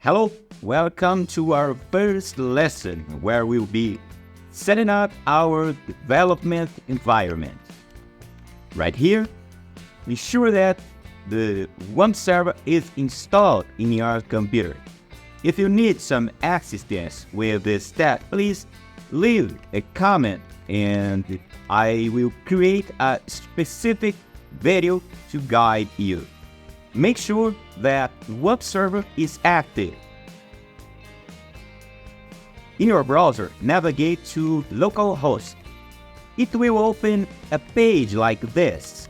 Hello, welcome to our first lesson where we'll be setting up our development environment. Right here, be sure that the web server is installed in your computer. If you need some assistance with this step, please leave a comment and I will create a specific video to guide you. Make sure that web server is active. In your browser, navigate to localhost. It will open a page like this.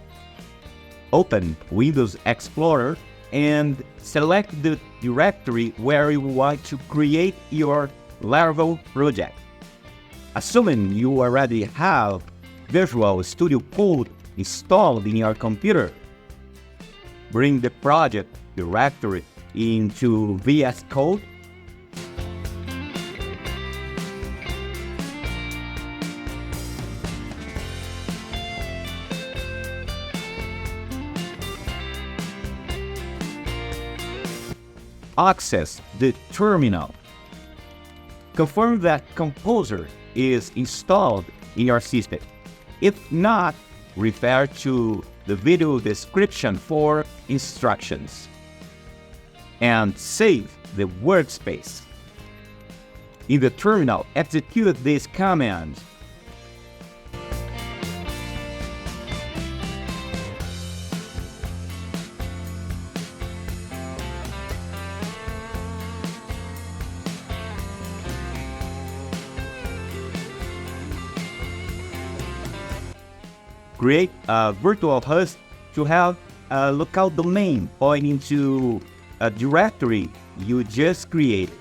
Open Windows Explorer and select the directory where you want to create your Laravel project. Assuming you already have Visual Studio Code installed in your computer, bring the project directory into VS Code. Access the terminal. Confirm that Composer is installed in your system. If not, refer to the video description for instructions. And save the workspace. In the terminal, execute this command. Create a virtual host to have a local domain pointing to a directory you just created.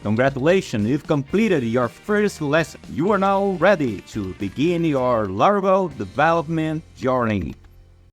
Congratulations, you've completed your first lesson. You are now ready to begin your Laravel development journey.